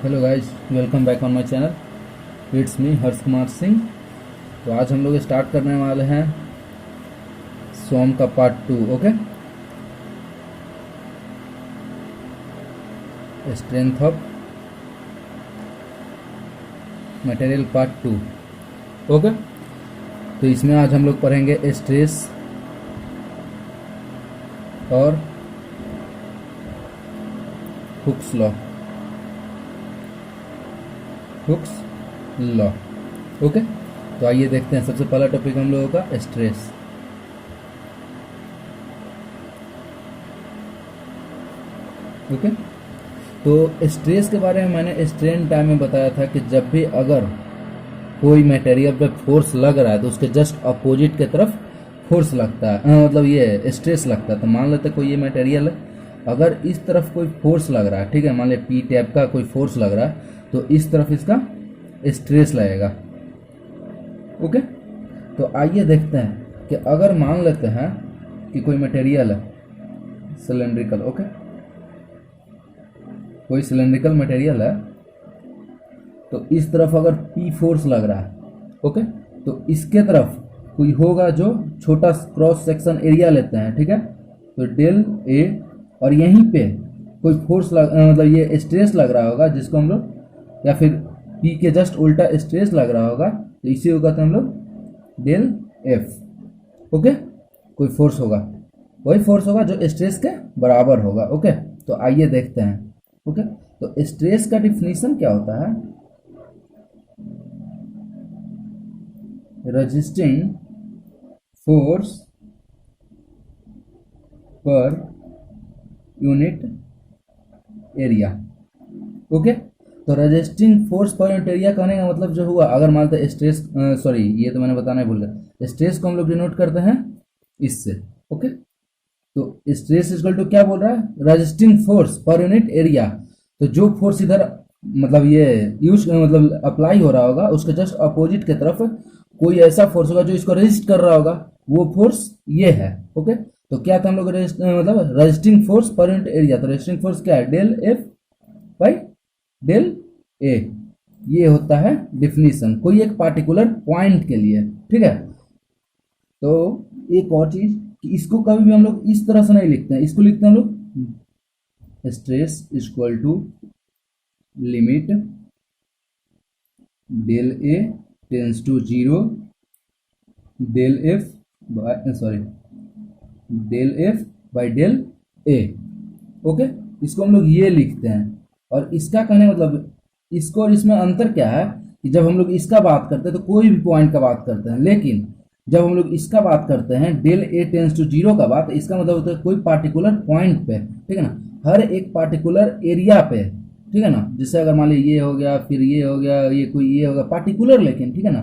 Hello guys, welcome back on my channel. It's me Harsh Kumar Singh. तो आज हम लोग स्टार्ट करने वाले हैं सोम का part 2। Okay, strength of material part 2। Okay, तो इसमें आज हम लोग पढ़ेंगे स्ट्रेस और Hooke's law. Hooke's law. Okay, तो आइए देखते हैं। सबसे पहला टॉपिक हम लोगों का स्ट्रेस। ओके, तो स्ट्रेस के बारे में मैंने स्ट्रेन टाइम में बताया था कि जब भी अगर कोई मटेरियल पे फोर्स लग रहा है तो उसके जस्ट अपोजिट के तरफ फोर्स लगता है, मतलब ये स्ट्रेस लगता है। तो मान लेते कोई ये मटेरियल है, अगर इस तरफ कोई फोर्स लग रहा है, ठीक है, मान ले पी टैप का कोई फोर्स लग रहा है, तो इस तरफ इसका स्ट्रेस लगेगा। ओके, तो आइए देखते हैं कि अगर मान लेते हैं कि कोई मटेरियल है सिलेंड्रिकल। ओके, कोई सिलेंड्रिकल मटेरियल है, तो इस तरफ अगर पी फोर्स लग रहा है, ओके, तो इसके तरफ कोई होगा जो छोटा क्रॉस सेक्शन एरिया लेते हैं, ठीक है, तो डेल ए, और यहीं पे कोई फोर्स मतलब ये स्ट्रेस लग रहा होगा जिसको हम लोग, या फिर पी के जस्ट उल्टा स्ट्रेस लग रहा होगा, तो इसी को कहते हैं हम लोग डेल एफ। ओके, कोई फोर्स होगा, वही फोर्स होगा जो स्ट्रेस के बराबर होगा। ओके, तो आइए देखते हैं। ओके, तो स्ट्रेस का डिफिनीशन क्या होता है? Resisting force per unit area. Okay, तो resisting force per unit area कहने का मतलब जो हुआ, अगर मानते हैं स्ट्रेस, सॉरी ये तो मैंने बताना ही भूल गया, स्ट्रेस को हम लोग डिनोट करते हैं इससे। ओके, तो स्ट्रेस इक्वल टू क्या बोल रहा है? Resisting force per unit area. तो जो फोर्स इधर मतलब ये यूज मतलब अप्लाई हो रहा होगा, उसके जस्ट अपोजिट के तरफ कोई ऐसा फोर्स होगा जो इसको रेजिस्ट कर रहा होगा, वो फोर्स ये है। ओके, तो क्या था हम लोग मतलब resisting force per unit area. तो रेजिस्टिंग फोर्स क्या है? डेल एफ बाई डेल ए। ये होता है डिफिनीशन कोई एक पार्टिकुलर पॉइंट के लिए, ठीक है। तो एक और चीज कि इसको कभी भी हम लोग इस तरह से नहीं लिखते हैं, इसको लिखते हैं हम लोग stress equal to limit del A tends to 0 del F by del F by del A. Okay, इसको हम लोग ये लिखते हैं। और इसका कहने मतलब इसको और इसमें अंतर क्या है कि जब हम लोग इसका बात करते हैं तो कोई भी पॉइंट का बात करते हैं, लेकिन जब हम लोग इसका बात करते हैं डेल ए टेंस टू 0 का बात, इसका मतलब होता है कोई पार्टिकुलर पॉइंट पे, ठीक है ना, हर एक पार्टिकुलर एरिया पे, ठीक है ना। जैसे अगर मान लीजिए ये हो गया, फिर ये हो गया, ये कोई ये होगा पार्टिकुलर, लेकिन ठीक है ना।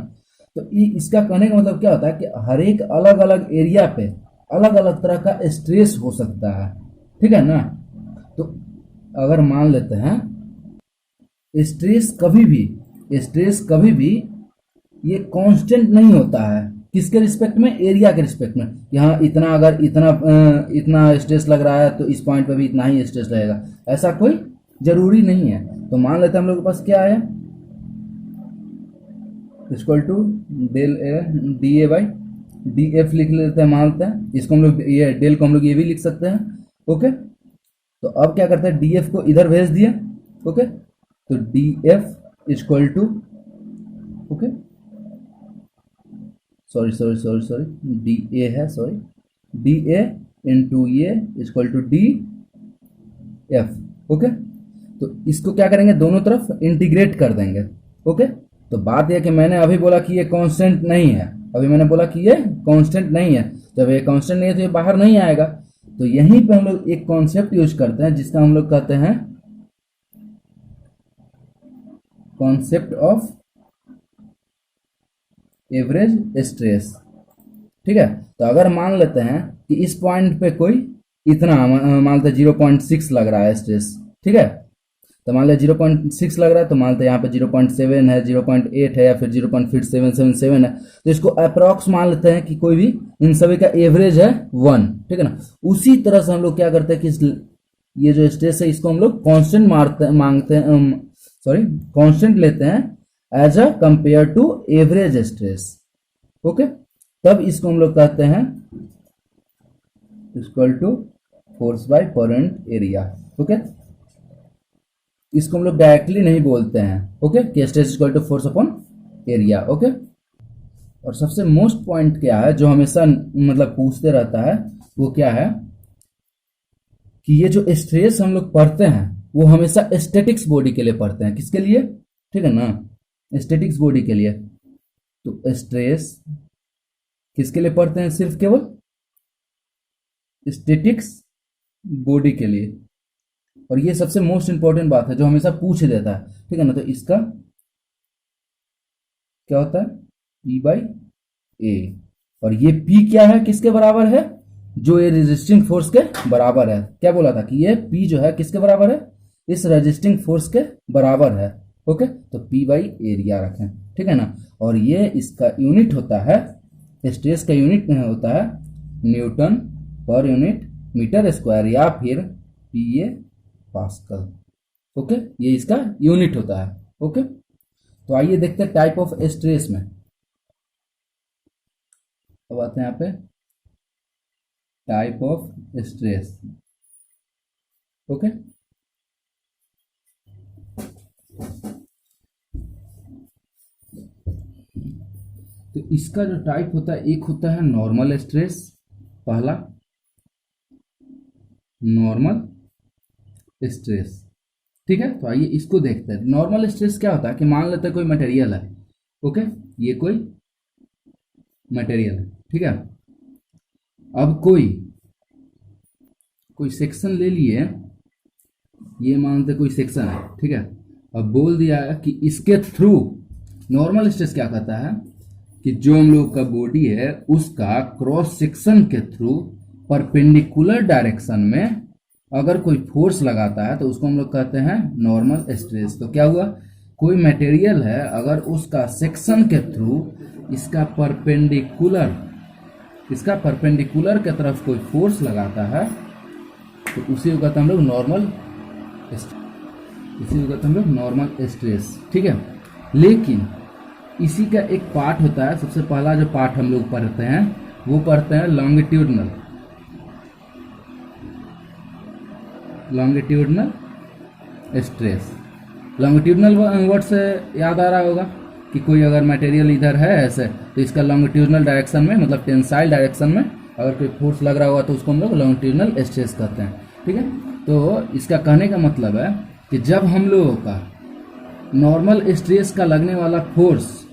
तो इसका कहने का मतलब क्या होता है कि हर एक अलग अलग एरिया पे अलग अलग तरह का स्ट्रेस हो सकता है, ठीक है ना। तो अगर मान लेते हैं स्ट्रेस कभी भी ये कांस्टेंट नहीं होता है। किसके रिस्पेक्ट में? एरिया के रिस्पेक्ट में। यहाँ इतना अगर इतना स्ट्रेस लग रहा है तो इस पॉइंट पे भी इतना ही स्ट्रेस लगेगा, ऐसा कोई जरूरी नहीं है। तो मान लेते हैं हम लोग के पास क्या है, equal to del A D A by D F लिख लेते हैं, मानते हैं इसको हम लोग, ये डेल को हम लोग ये भी लिख सकते हैं। ओके, तो अब क्या करते हैं, डी एफ को इधर भेज दिया। ओके, तो D F equal to, okay sorry D A है, sorry D A into A equal to D F. Okay, तो इसको क्या करेंगे, दोनों तरफ इंटीग्रेट कर देंगे। ओके, तो बात यह कि मैंने अभी बोला कि ये कांस्टेंट नहीं है, अभी मैंने बोला कि ये कांस्टेंट नहीं है। जब ये कांस्टेंट नहीं है तो ये बाहर नहीं आएगा। तो यहीं पे हम लोग एक कॉन्सेप्ट यूज करते हैं जिसका हम लोग कहते हैं कॉन्सेप्ट ऑफ एवरेज स्ट्रेस, ठीक है। तो अगर मान लेते हैं कि इस पॉइंट पे कोई इतना मान लेते 0.6 लग रहा है स्ट्रेस, ठीक है, तो मान लिया 0.6 लग रहा है, तो मानते हैं यहाँ पे 0.7 है, 0.8 है, या फिर 0.777 है। तो इसको अप्रॉक्स मान लेते हैं कि कोई भी इन सभी का एवरेज है 1, ठीक है ना। उसी तरह से हम लोग क्या करते हैं कि ये जो स्ट्रेस है इसको हम लोग कांस्टेंट मांगते हैं, सॉरी कांस्टेंट लेते हैं as a compare to average stress, okay, तब इसको हम लोग कहते हैं equal to force by per unit area, okay. इसको हम लोग डायरेक्टली नहीं बोलते हैं, ओके, कि stress equal to force upon area, okay. और सबसे मोस्ट पॉइंट क्या है जो हमेशा मतलब पूछते रहता है, वो क्या है कि ये जो स्ट्रेस हम लोग पढ़ते हैं वो हमेशा स्टैटिक्स बॉडी के लिए पढ़ते हैं। किसके लिए? ठीक है ना, स्टैटिक्स बॉडी के लिए। तो स्ट्रेस किसके लिए पढ़ते हैं? सिर्फ केवल स्टैटिक्स बॉडी के लिए। और ये सबसे मोस्ट इंपॉर्टेंट बात है जो हमेशा पूछ देता है, ठीक है ना। तो इसका क्या होता है? P बाई ए। और ये P क्या है, किसके बराबर है? जो ये रेजिस्टिंग फोर्स के बराबर है। क्या बोला था कि ये P जो है किसके बराबर है? इस रेजिस्टिंग फोर्स के बराबर है, ओके। तो P बाई एरिया रखें, ठीक है ना। और ये इसका यूनिट होता है, स्ट्रेस का यूनिट होता है Newton per unit metre square या फिर PA पास्कल, ओके। ये इसका यूनिट होता है, ओके। तो आइए देखते हैं टाइप ऑफ स्ट्रेस में। अब आते हैं यहाँ पे टाइप ऑफ स्ट्रेस, ओके। तो इसका जो टाइप होता है, एक होता है नॉर्मल स्ट्रेस, पहला नॉर्मल स्ट्रेस, ठीक है। तो आइए इसको देखते हैं। नॉर्मल स्ट्रेस क्या होता है कि मान लेते हैं कोई मटेरियल है, ओके, ये कोई मटेरियल है, ठीक है। अब कोई सेक्शन ले लिए, ये मानते कोई सेक्शन है, ठीक है। अब बोल दिया है कि इसके थ्रू, नॉर्मल स्ट्रेस क्या कहता है कि जो हम लोग का बॉडी है उसका क्रॉस सेक्शन के थ्रू परपेंडिकुलर डायरेक्शन में अगर कोई फोर्स लगाता है तो उसको हम लोग कहते हैं नॉर्मल स्ट्रेस। तो क्या हुआ, कोई मटेरियल है, अगर उसका सेक्शन के थ्रू इसका परपेंडिकुलर के तरफ कोई फोर्स लगाता है तो उसी को कहते हैं हम लोग नॉर्मल स्ट्रेस, ठीक है। लेकिन इसी का एक पार्ट होता है, सबसे पहला जो पार्ट हम लोग पढ़ते हैं वो पढ़ते हैं लॉन्गिट्यूडनल स्ट्रेस। लॉन्गिट्यूडनल वर्ड से याद आ रहा होगा कि कोई अगर मटेरियल इधर है ऐसे, तो इसका लॉन्गिट्यूडनल डायरेक्शन में, मतलब टेंसाइल डायरेक्शन में अगर कोई फोर्स लग रहा होगा तो उसको हम लोग लॉन्गिट्यूडनल स्ट्रेस कहते हैं, ठीक है। तो इसका कहने का मतलब है कि जब हम लोगों का नॉर्मल स्ट्रेस का लगने वाला फोर्स,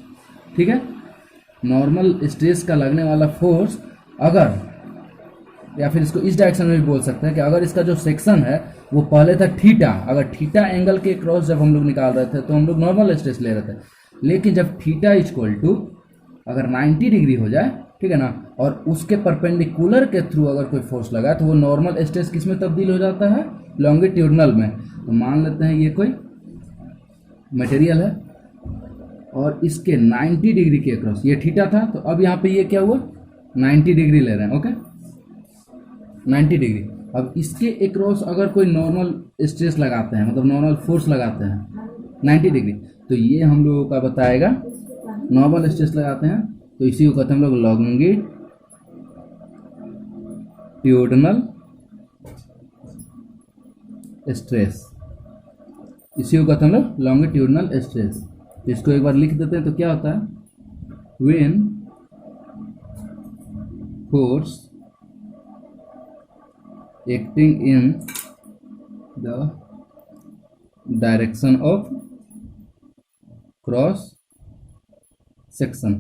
ठीक है, नॉर्मल स्ट्रेस का लगने वाला फोर्स अगर, या फिर इसको इस डायरेक्शन में भी बोल सकते हैं कि अगर इसका जो सेक्शन है वो पहले था थीटा, अगर थीटा एंगल के क्रॉस जब हम लोग निकाल रहे थे तो हम लोग नॉर्मल स्ट्रेस ले रहे थे। लेकिन जब थीटा इक्वल टू अगर 90 डिग्री हो जाए, ठीक है ना, और उसके परपेंडिकुलर के थ्रू अगर कोई फोर्स लगा तो वो नॉर्मल स्ट्रेस किस में तब्दील हो जाता है? लॉन्गिट्यूडनल में। तो मान लेते हैं ये कोई मटेरियल है और इसके 90 डिग्री के क्रॉस, ये थीटा था, तो अब यहाँ पे ये क्या हुआ, 90 डिग्री ले रहे हैं, ओके, 90 डिग्री। अब इसके अक्रॉस अगर कोई नॉर्मल स्ट्रेस लगाते हैं, मतलब नॉर्मल फोर्स लगाते हैं 90 डिग्री, तो ये हम लोगों का बताएगा नॉर्मल स्ट्रेस लगाते हैं तो इसी को कहते हैं हम लोग लॉन्गिट्यूडनल स्ट्रेस, इसी को कहते हैं हम लोग लॉन्गिट्यूडनल स्ट्रेस। तो इसको एक बार लिख देते हैं तो क्या होता है, when force acting in the direction of cross section,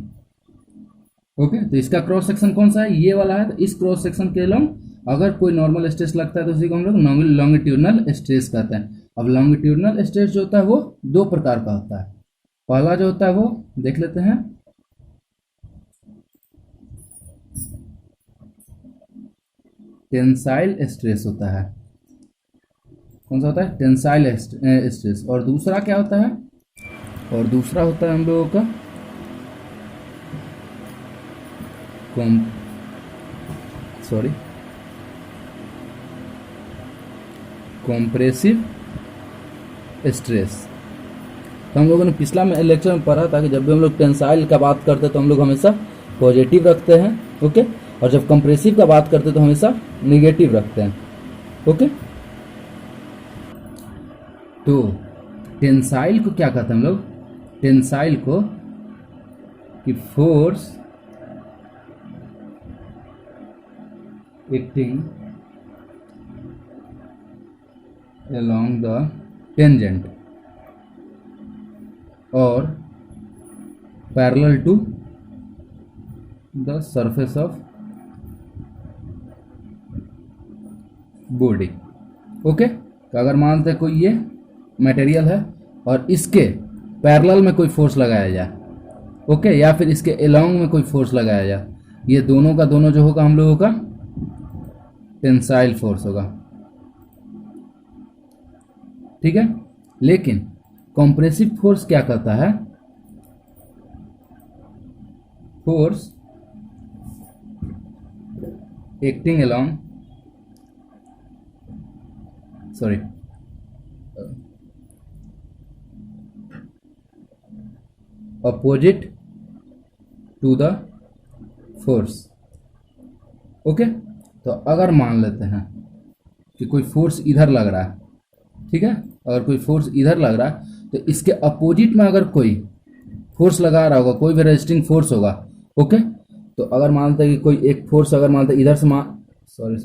okay. तो इसका क्रॉस सेक्शन कौन सा है? ये वाला है। तो इस क्रॉस सेक्शन के लॉन्ग अगर कोई नॉर्मल स्ट्रेस लगता है तो उसी को हम लोग लॉन्गिट्यूडनल स्ट्रेस कहते हैं। अब लॉन्गिट्यूडनल स्ट्रेस जो होता है वो दो प्रकार का होता है। पहला जो होता है वो देख लेते हैं, टेंसाइल स्ट्रेस होता है। कौन सा होता है? Tensile stress. और दूसरा क्या होता है? और दूसरा होता है हम लोगों का कॉम्प्रेसिव स्ट्रेस। तो हम लोगों ने पिछला लेक्चर में पढ़ा था कि जब भी हम लोग टेंसाइल का बात करते हैं तो हम लोग हमेशा पॉजिटिव रखते हैं, ओके, और जब कंप्रेसिव का बात करते हैं तो हमेशा निगेटिव रखते हैं, ओके। तो टेंसाइल को क्या कहते हैं हम लोग? टेंसाइल को कि force acting along the tangent or parallel to the surface of body, okay. तो अगर मानते हैं कोई ये मटेरियल है और इसके पैरेलल में कोई फोर्स लगाया जाए, ओके, या फिर इसके अलोंग में कोई फोर्स लगाया जाए, ये दोनों का दोनों जो होगा हम लोगों का टेंसाइल फोर्स होगा, ठीक है। लेकिन कॉम्प्रेसिव फोर्स क्या कहता है? Force acting along opposite to the force, okay. तो अगर मान लेते हैं कि कोई फोर्स इधर लग रहा है, ठीक है, अगर कोई फोर्स इधर लग रहा है तो इसके अपोजिट में अगर कोई फोर्स लगा रहा होगा, कोई भी रेजिस्टिंग फोर्स होगा, ओके। तो अगर मानते हैं कि कोई एक फोर्स अगर मानते हैं इधर से सॉरी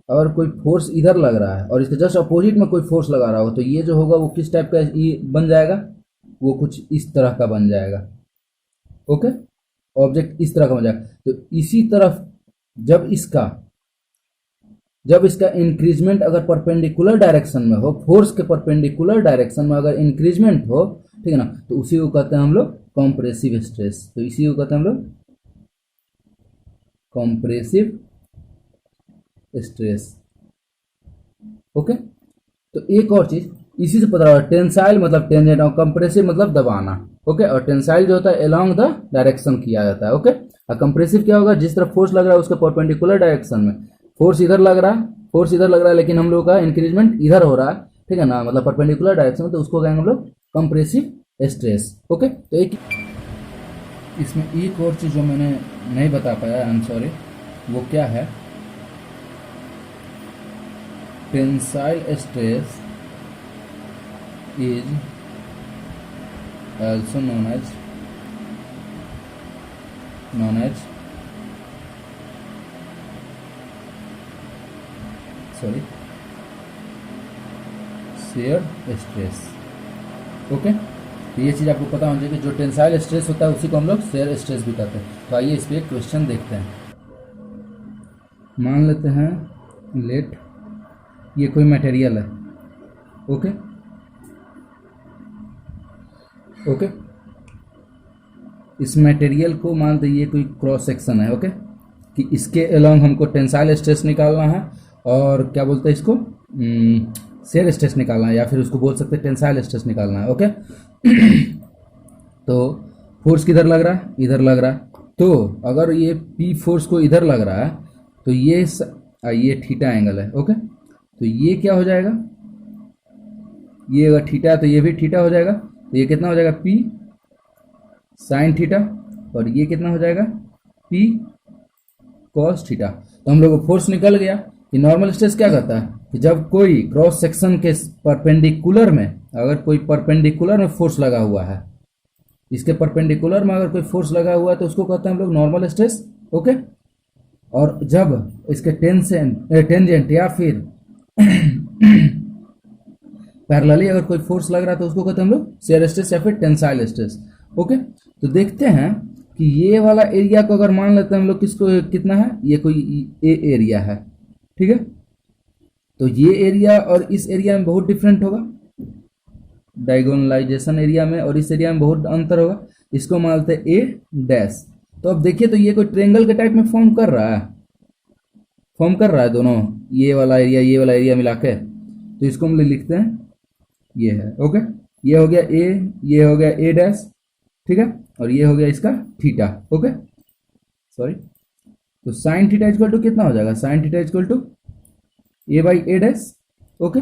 अगर कोई फोर्स इधर लग रहा है और इसके जस्ट अपोजिट में कोई फोर्स लगा रहा होगा तो ये जो होगा वो किस टाइप का ये बन जाएगा? वो कुछ इस तरह का बन जाएगा, ओके। ऑब्जेक्ट इस तरह का बन जाएगा। तो इसी तरफ जब इसका इंक्रीजमेंट अगर परपेंडिकुलर डायरेक्शन में हो, फोर्स के परपेंडिकुलर डायरेक्शन में अगर इंक्रीजमेंट हो, ठीक है ना, तो उसी को कहते हैं हम लोग कॉम्प्रेसिव स्ट्रेस। तो इसी को कहते हैं हम लोग कॉम्प्रेसिव स्ट्रेस, ओके। तो एक और चीज इसी से पता लगा, टेंसाइल मतलब टेंजेंट और कंप्रेसिव मतलब दबाना, ओके। और टेंसाइल जो होता है अलोंग द डायरेक्शन किया जाता है, ओके। और कंप्रेसिव क्या होगा? जिस तरफ फोर्स लग रहा है उसके परपेंडिकुलर डायरेक्शन में। फोर्स इधर लग रहा है लेकिन हम लोग का इंक्रीजमेंट इधर हो रहा है, ठीक है ना, मतलब परपेंडिकुलर डायरेक्शन में, तो उसको कहेंगे हम लोग कंप्रेसिव स्ट्रेस, ओके। तो एक इसमें एक और चीज जो मैंने नहीं बता पाया, आई एम सॉरी, वो क्या है? Tensile stress is also known as shear stress, okay. तो ये चीज़ आपको पता होना चाहिए कि जो टेंसाइल स्ट्रेस होता है उसी को हम लोग शेयर स्ट्रेस भी कहते हैं। तो आइए इस पर एक क्वेश्चन देखते हैं। मान लेते हैं लेट ये कोई मटेरियल है, ओके, ओके। इस मटेरियल को मानते ये कोई क्रॉस सेक्शन है, ओके, कि इसके अलोंग हमको टेंसाइल स्ट्रेस निकालना है और क्या बोलते हैं इसको, शेयर स्ट्रेस निकालना है, या फिर उसको बोल सकते हैं टेंसाइल स्ट्रेस निकालना है, ओके। तो फोर्स किधर लग रहा है? इधर लग रहा है। तो अगर ये पी फोर्स को इधर लग रहा है तो ये थीटा एंगल है, ओके। तो ये क्या हो जाएगा? ये अगर थीटा है तो ये भी थीटा हो जाएगा। तो ये कितना हो जाएगा? पी साइन थीटा, और ये कितना हो जाएगा? P cos theta. तो हम लोग को फोर्स निकल गया कि नॉर्मल स्ट्रेस क्या करता है कि जब कोई क्रॉस सेक्शन के परपेंडिकुलर में अगर कोई परपेंडिकुलर में फोर्स लगा हुआ है, इसके परपेंडिकुलर में अगर कोई फोर्स लगा हुआ है तो उसको कहते हैं हम लोग नॉर्मल स्ट्रेस, ओके। और जब इसके टेंजेंट या फिर पैरेलली अगर कोई फोर्स लग रहा है तो उसको कहते हैं हम लोग शेयर स्ट्रेस या फिर टेंसाइल स्ट्रेस, ओके। तो देखते हैं कि ये वाला एरिया को अगर मान लेते हैं हम लोग किसको कितना है, ये कोई ए एरिया है, ठीक है। तो ये एरिया और इस एरिया में बहुत डिफरेंट होगा, डायगोनलाइजेशन एरिया में और इस एरिया में बहुत अंतर होगा। इसको मानते हैं ए डैश। तो अब देखिए तो ये कोई ट्रेंगल के टाइप में फॉर्म कर रहा है दोनों, ये वाला एरिया मिला के। तो इसको हम लिखते हैं ये है, ओके। ये हो गया ए, ये हो गया ए डैश, ठीक है, और ये हो गया इसका थीटा, ओके, सॉरी। तो साइन थीटा इक्वल टू कितना हो जाएगा? Sine theta equal to A by A dash, okay.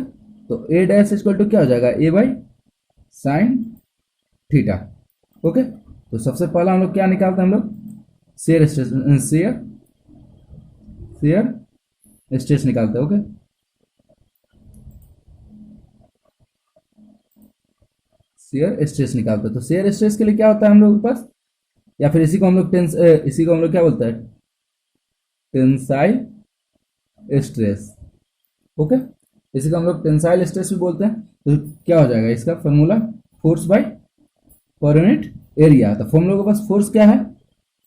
तो ए डैश इक्वल टू क्या हो जाएगा? A by sine theta. Okay, तो सबसे पहला हम लोग क्या निकालते हैं, हम लोग शेयर स्ट्रेस शेयर स्ट्रेस निकालते हैं। ओके, शेयर स्ट्रेस निकालते हैं। तो शेयर स्ट्रेस के लिए क्या होता है हम लोग के पास, या फिर इसी को हम लोग इसी को हम लोग क्या बोलते हैं, टेंसाइल स्ट्रेस। ओके, इसी को हम लोग टेंसाइल स्ट्रेस भी बोलते हैं। तो क्या हो जाएगा इसका formula, force by per unit area. तो हम लोग के पास फोर्स क्या है,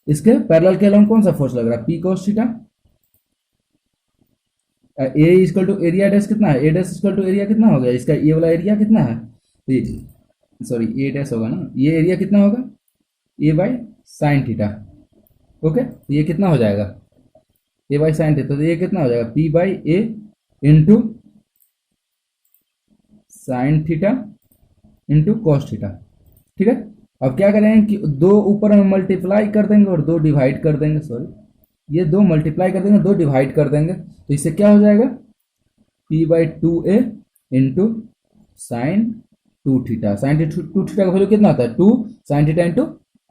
इसके पैरेलल के अलावा कौन सा फोर्स लग रहा है, P cos theta. A equal to area dash कितना है, A dash equal to area कितना हो गया, इसका ये वाला एरिया कितना है, सॉरी ए डैश होगा ना, ये एरिया कितना होगा, ए बाई साइन थीटा। ओके, ये कितना हो जाएगा, ए बाई साइन थीटा। तो ये कितना हो जाएगा, P by A into sign theta into cos theta. ठीक है, अब क्या करेंगे कि दो ऊपर में मल्टीप्लाई कर देंगे और दो डिवाइड कर देंगे, सॉरी ये दो मल्टीप्लाई कर देंगे, दो डिवाइड कर देंगे। तो इससे क्या हो जाएगा, P by two A into sine two theta. Sine two theta का वैल्यू कितना आता है, two sine theta into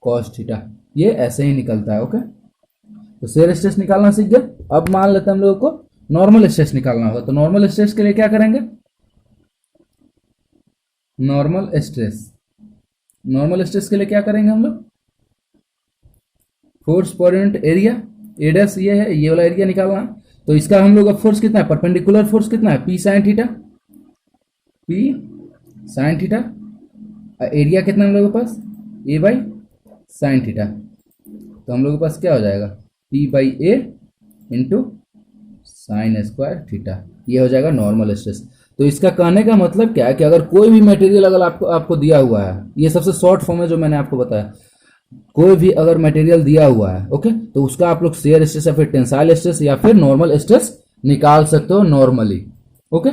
cos theta. ये ऐसे ही निकलता है। ओके, तो शेयर स्ट्रेस निकालना सीख गए। अब मान लेते हैं हम लोगों को नॉर्मल स्ट्रेस निकालना होगा। तो नॉर्मल स्ट्रेस के लिए क्या करेंगे, नॉर्मल स्ट्रेस के लिए क्या करेंगे हम लोग, फोर्स पर यूनिट एरिया, ए डैश ये है, ये वाला एरिया निकालना। तो इसका हम लोग का फोर्स कितना है, परपेंडिकुलर फोर्स कितना है, P sine theta, P sine theta. Area कितना हम लोगों के पास, ए बाई साइन थीटा। तो हम लोग के पास क्या हो जाएगा, P by A into sine square theta. ये हो जाएगा नॉर्मल स्ट्रेस। तो इसका कहने का मतलब क्या है कि अगर कोई भी मटेरियल अगर आपको दिया हुआ है, ये सबसे शॉर्ट फॉर्म है जो मैंने आपको बताया, कोई भी अगर मटेरियल दिया हुआ है, ओके, तो उसका आप लोग शेयर स्ट्रेस या फिर टेंसाइल स्ट्रेस या फिर नॉर्मल स्ट्रेस निकाल सकते हो नॉर्मली। ओके,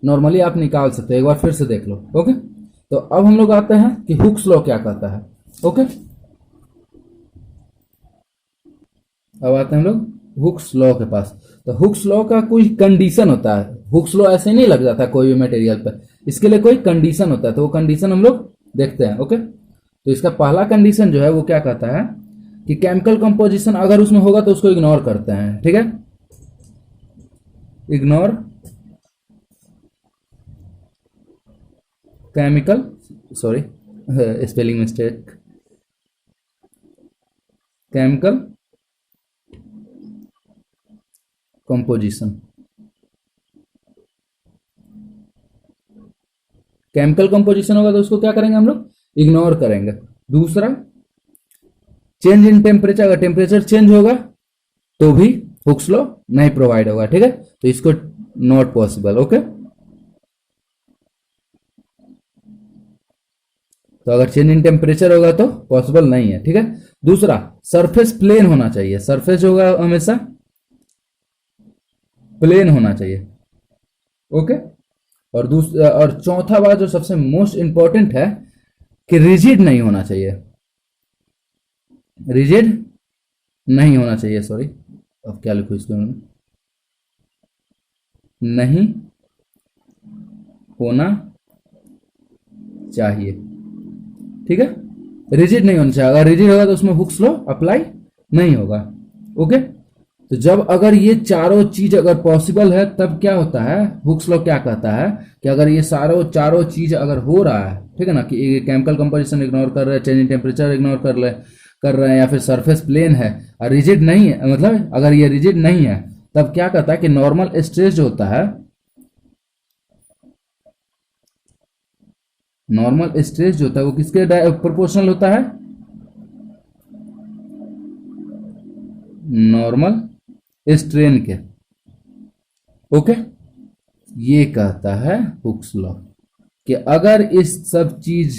नॉर्मली आप निकाल सकते हो, एक बार फिर से देख लो। ओके, तो अब हम लोग आते हैं कि हुक्स लॉ क्या कहता है। ओके, अब आते हैं हम लोग हुक्स लॉ के पास। तो हुक्स लॉ का कोई कंडीशन होता है, हुक्स लॉ ऐसे नहीं लग जाता कोई भी मटेरियल पर, इसके लिए कोई कंडीशन होता है। तो वो कंडीशन हम लोग देखते हैं। ओके, तो इसका पहला कंडीशन जो है वो क्या कहता है कि केमिकल कंपोजिशन अगर उसमें होगा तो उसको इग्नोर करते हैं। ठीक है, ignore chemical, sorry spelling mistake, chemical composition. Chemical composition होगा तो उसको क्या करेंगे हम लोग, इग्नोर करेंगे। दूसरा, चेंज इन टेम्परेचर, अगर टेम्परेचर चेंज होगा तो भी हुक्स लॉ नहीं प्रोवाइड होगा। ठीक है, तो इसको नॉट पॉसिबल। ओके, तो अगर चेंज इन टेम्परेचर होगा तो पॉसिबल नहीं है। ठीक है, दूसरा, सरफेस प्लेन होना चाहिए, सरफेस होगा हमेशा प्लेन होना चाहिए। ओके, और चौथा बात जो सबसे मोस्ट इंपॉर्टेंट है कि रिजिड नहीं होना चाहिए, रिजिड नहीं होना चाहिए, सॉरी अब क्या लिखूं इसको, नहीं होना चाहिए। ठीक है, रिजिड नहीं होना चाहिए, अगर रिजिड होगा तो उसमें हुक्स लॉ अप्लाई नहीं होगा। ओके, तो जब अगर ये चारों चीज अगर पॉसिबल है तब क्या होता है, हुक्स लॉ क्या कहता है कि अगर ये चारों चीज अगर हो रहा है, ठीक है ना, कि केमिकल कंपोजिशन इग्नोर कर रहे हैं, चेंज इन टेम्परेचर इग्नोर कर रहे हैं, या फिर सरफेस प्लेन है और रिजिड नहीं है, मतलब अगर ये रिजिड नहीं है तब क्या कहता है कि नॉर्मल स्ट्रेस जो होता है, नॉर्मल स्ट्रेस जो होता है वो किसके प्रोपोर्शनल होता है, नॉर्मल स्ट्रेन के। ओके, ये कहता है हुक्स लॉ कि अगर इस सब चीज,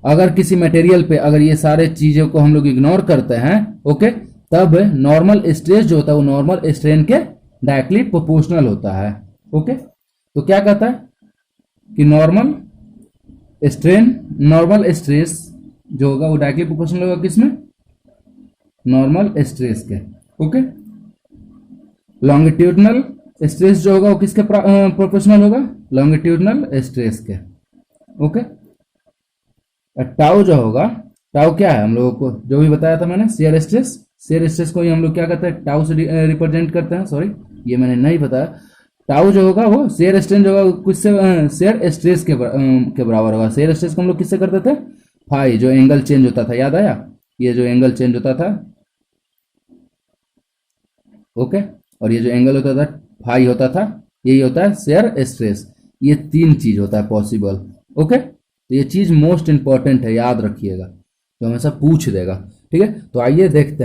अगर किसी मटेरियल पे अगर ये सारे चीजों को हम लोग इग्नोर करते हैं, ओके, तब नॉर्मल स्ट्रेस जो होता है वो नॉर्मल स्ट्रेन के डायरेक्टली प्रोपोर्शनल होता है। ओके, तो क्या कहता है कि नॉर्मल स्ट्रेस जो होगा वो डायरेक्टली प्रोपोर्शनल होगा किसमें, नॉर्मल स्ट्रेस के। ओके, लॉन्गिट्यूडनल स्ट्रेस जो होगा वो किसके प्रोपोर्शनल होगा, लॉन्गिट्यूडनल स्ट्रेस के। ओके। टाउ जो होगा, टाउ क्या है हम लोगों को जो भी बताया था मैंने, शेयर स्ट्रेस। शेयर स्ट्रेस को ही हम लोग क्या करते हैं, टाउ से रिप्रेजेंट करते हैं। सॉरी, ये मैंने नहीं बताया। टाउ जो होगा वो शेयर स्ट्रेन जो होगा किससे, शेयर स्ट्रेस के बराबर होगा। शेयर स्ट्रेस को हम लोग किससे करते थे, फाई, जो एंगल चेंज होता था, याद आया, ये जो एंगल चेंज होता था, ओके। और ये जो एंगल होता था फाई होता था, यही होता है शेयर स्ट्रेस। ये तीन चीज होता है पॉसिबल, ओके। तो ये चीज मोस्ट इंपॉर्टेंट है, याद रखिएगा, तो हमेशा पूछ देगा, ठीक है। तो आइए देखते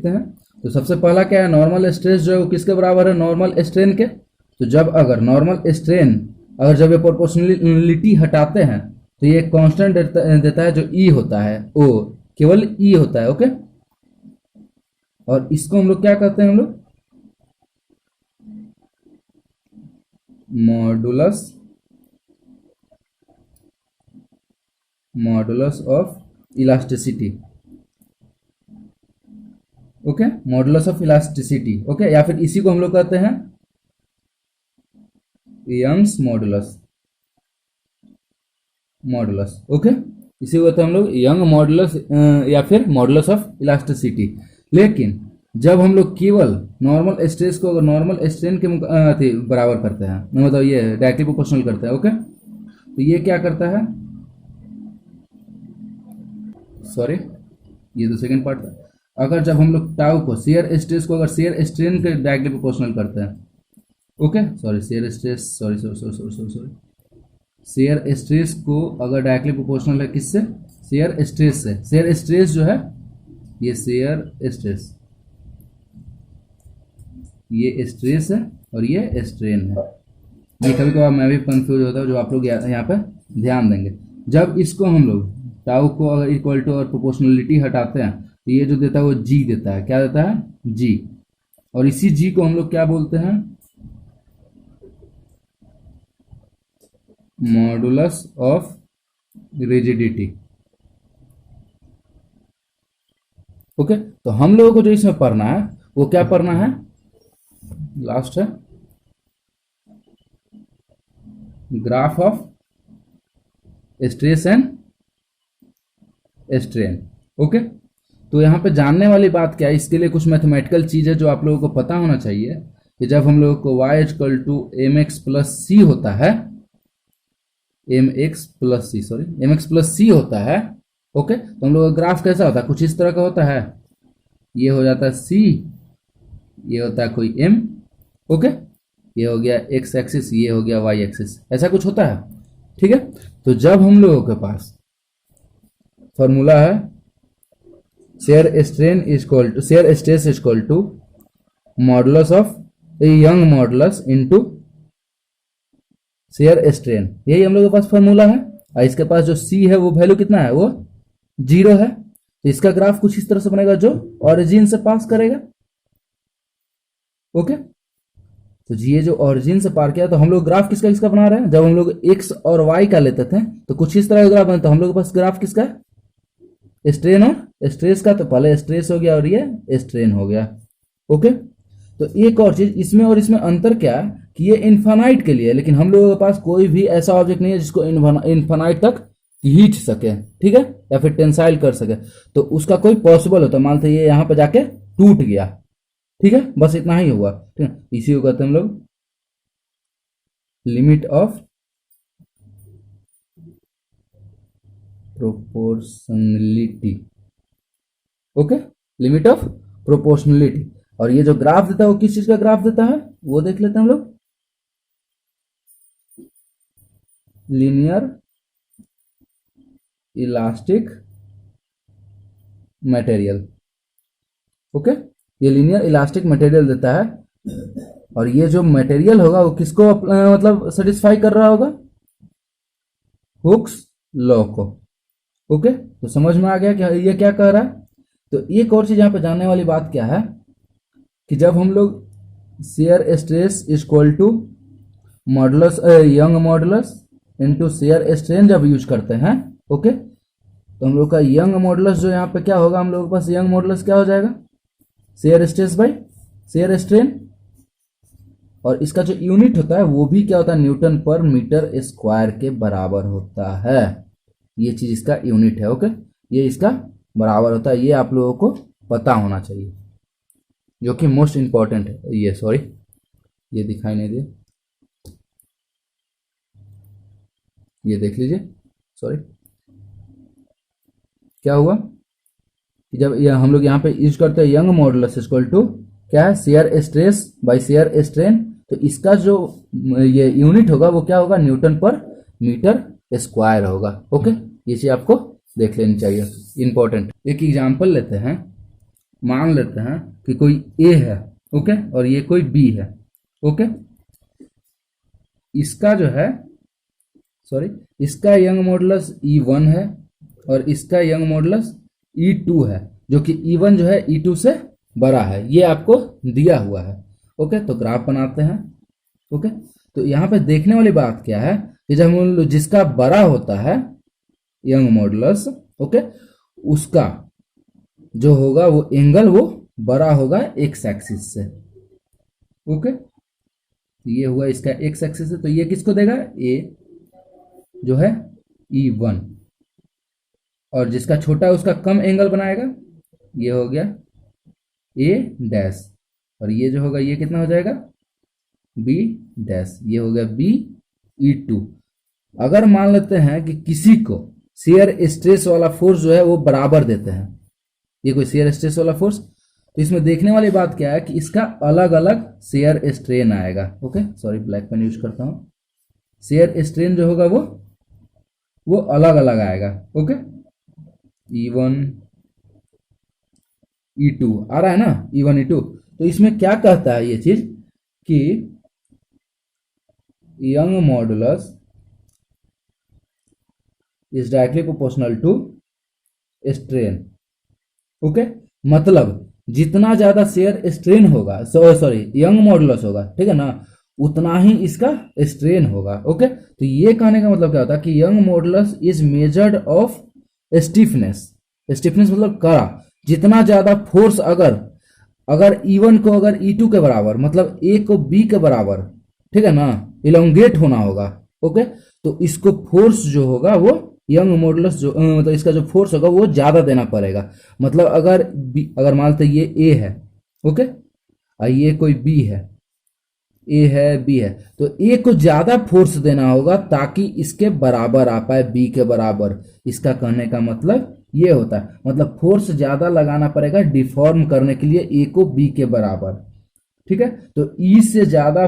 हैं, तो सबसे पहला क्या है, नॉर्मल स्ट्रेस जो है वो किसके बराबर है, नॉर्मल स्ट्रेन के। तो जब अगर नॉर्मल स्ट्रेन, अगर जब ये प्रोपोर्शनलिटी हटाते हैं तो ये कांस्टेंट देता है जो ई होता है, ओ केवल ई होता है, ओके। और इसको हम लोग क्या कहते हैं, हम लोग modulus of elasticity, okay, modulus of elasticity, okay. या फिर इसी को हम लोग कहते हैं यंग्स मॉडुलस, ओके। इसी को कहते हैं हम लोग यंग मॉडुलस या फिर मॉडुलस ऑफ इलास्टिसिटी। लेकिन जब हम लोग केवल नॉर्मल स्ट्रेस को अगर नॉर्मल स्ट्रेन के बराबर करते हैं, मतलब ये डायरेक्टली प्रोपोर्शनल करते हैं, ओके, तो ये क्या करता है, सॉरी ये तो सेकंड पार्ट था। अगर जब हम लोग टाउ को, शेयर स्ट्रेस को अगर शेयर स्ट्रेन के डायरेक्टली प्रोपोर्शनल करते हैं, okay, sorry shear stress, sorry shear stress को अगर डायरेक्टली प्रोपोर्शनल है किससे, शेयर स्ट्रेस से। शेयर स्ट्रेस जो है, ये शेयर स्ट्रेस, ये स्ट्रेस है और ये स्ट्रेन है। ये कभी कभार मैं भी कंफ्यूज होता हूँ, जो आप लोग यहाँ पे ध्यान देंगे। जब इसको हम लोग टाउ को अगर इक्वल टू और प्रोपोर्शनलिटी हटाते हैं तो ये जो देता है वो जी देता है, क्या देता है, जी। और इसी जी को हम लोग क्या बोलते हैं, मॉडुलस ऑफ रिजिडिटी, ओके। तो हम लोगों को जो इसमें पढ़ना है वो क्या पढ़ना है, लास्ट है graph of stress and strain, okay. तो यहाँ पे जानने वाली बात क्या है, इसके लिए कुछ मैथमेटिकल चीज है जो आप लोगों को पता होना चाहिए कि जब हम लोगों को y equal to M X plus C होता है, mx प्लस सी होता है, ओके। तो हम लोग का ग्राफ कैसा होता है, कुछ इस तरह का होता है, ये हो जाता है c, ये होता है कोई m, ओके, ये हो गया x एक्सिस, ये हो गया y एक्सिस, ऐसा कुछ होता है, ठीक है। तो जब हम लोगों के पास फॉर्मूला है shear stress equal to modulus of Young modulus into shear strain, यही हम लोग के पास फॉर्मूला है। और इसके पास जो c है वो वैल्यू कितना है, वो 0 है। तो इसका ग्राफ कुछ इस तरह से बनेगा जो ओरिजिन से पास करेगा, ओके। तो ये जो ओरिजिन से पार किया, तो हम लोग ग्राफ किसका किसका बना रहे हैं, जब हम लोग x और y का लेते थे तो कुछ इस तरह का ग्राफ बनता, हम लोग के पास ग्राफ किसका है, स्ट्रेन और स्ट्रेस का। तो पहले स्ट्रेस हो गया और ये स्ट्रेन हो गया, ओके। तो एक और चीज इसमें और इसमें अंतर क्या है कि ये इन्फानाइट के लिए, लेकिन हम लोगों के पास कोई भी ऐसा ऑब्जेक्ट नहीं है जिसको इन्फानाइट तक खींच सके, ठीक है, या फिर टेंसाइल कर सके। तो उसका कोई पॉसिबल होता है, मानते ये यहां पे जाके टूट गया, ठीक है, बस इतना ही हुआ, ठीक है। इसी को कहते हैं हम लोग limit of proportionality, okay, limit of proportionality. और ये जो ग्राफ देता है वो किस चीज का ग्राफ देता है, वो देख लेते हैं हम लोग, लीनियर इलास्टिक मटेरियल, ओके। ये लीनियर इलास्टिक मटेरियल देता है। और ये जो मटेरियल होगा वो किसको मतलब सेटिस्फाई कर रहा होगा, हुक्स लॉ को, ओके। तो समझ में आ गया कि ये क्या कह रहा है। तो एक और चीज यहां पे जानने वाली बात क्या है कि जब हम लोग shear stress equal to modulus Young modulus into shear strain जब यूज करते हैं, ओके, तो हम लोग का यंग मॉडुलस जो यहाँ पे क्या होगा, हम लोग के पास यंग मॉडुलस क्या हो जाएगा, shear stress by shear strain, और इसका जो यूनिट होता है वो भी क्या होता है, न्यूटन पर मीटर स्क्वायर के बराबर होता है। ये चीज इसका यूनिट है। ओके, ये इसका बराबर होता है, ये आप लोगों को पता होना चाहिए, जो कि मोस्ट इंपॉर्टेंट है। ये सॉरी, ये दिखाई नहीं दिया, ये देख लीजिए। सॉरी, क्या हुआ कि जब हम लोग यहाँ पे यूज करते हैं यंग मॉडुलस इक्वल टू क्या है, shear stress by shear strain, तो इसका जो ये यूनिट होगा वो क्या होगा, न्यूटन पर मीटर स्क्वायर होगा। ओके, ये चीज आपको देख लेनी चाहिए, इंपॉर्टेंट। एक एग्जांपल लेते हैं, मान लेते हैं कि कोई ए है, ओके, और ये कोई बी है। ओके, इसका जो है सॉरी, इसका यंग मॉडुलस E1 है और इसका यंग मॉडुलस E2 है, जो कि E1 जो है E2 से बड़ा है, ये आपको दिया हुआ है। ओके, तो ग्राफ बनाते हैं। ओके, तो यहाँ पे देखने वाली बात क्या है कि जब हम लोग जिसका बड़ा होता है यंग मॉडुलस, ओके, उसका जो होगा वो एंगल वो बड़ा होगा एक्स एक्सिस से। ओके, तो ये हुआ इसका एक्स एक्सिस से, तो ये किसको देगा, ए जो है E1, और जिसका छोटा है उसका कम एंगल बनाएगा, ये हो गया ए डैश, और ये जो होगा ये कितना हो जाएगा, बी डैश, ये हो गया बी E2। अगर मान लेते हैं कि किसी को शेयर स्ट्रेस वाला फोर्स जो है वो बराबर देते हैं, ये कोई शेयर स्ट्रेस वाला फोर्स, तो इसमें देखने वाली बात क्या है कि इसका अलग अलग शेयर स्ट्रेन आएगा। Okay, sorry black pen use करता हूं। शेयर स्ट्रेन जो होगा वो अलग अलग आएगा। ओके, E1 E2 आ रहा है ना, E1 E2। तो इसमें क्या कहता है ये चीज कि Young modulus is directly proportional to strain. Okay, मतलब जितना ज्यादा शेयर स्ट्रेन होगा, सॉरी यंग मॉडुलस होगा, ठीक है ना, उतना ही इसका स्ट्रेन होगा। ओके, तो ये कहने का मतलब क्या होता है कि Young modulus is measured of stiffness. Stiffness मतलब कड़ा, जितना ज्यादा फोर्स अगर E1 को अगर E2 के बराबर, मतलब ए को बी के बराबर, ठीक है ना, इलोंगेट होना होगा। ओके, तो इसको फोर्स जो होगा वो यंग मॉडुलस जो मतलब इसका जो फोर्स होगा वो ज्यादा देना पड़ेगा। मतलब अगर मान लेते ये ए है, ओके, और ये कोई बी है, ए है बी है, तो ए को ज्यादा फोर्स देना होगा ताकि इसके बराबर आ पाए, बी के बराबर। इसका कहने का मतलब ये होता है, मतलब फोर्स ज्यादा लगाना पड़ेगा डिफॉर्म करने के लिए ए को बी के बराबर। ठीक है, तो ई से ज्यादा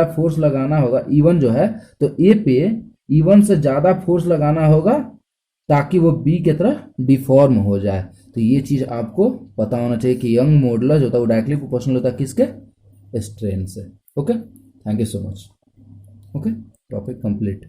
फोर्स लगाना होगा, E1 जो है, तो ए पे E1 से ज्यादा फोर्स लगाना होगा ताकि वो बी की तरह डिफॉर्म हो जाए। तो ये चीज आपको पता होना चाहिए कि यंग मॉडुलस होता है वो डायरेक्टली प्रोपोर्शनल होता है किसके, स्ट्रेन से। Okay, thank you so much. Okay, topic complete.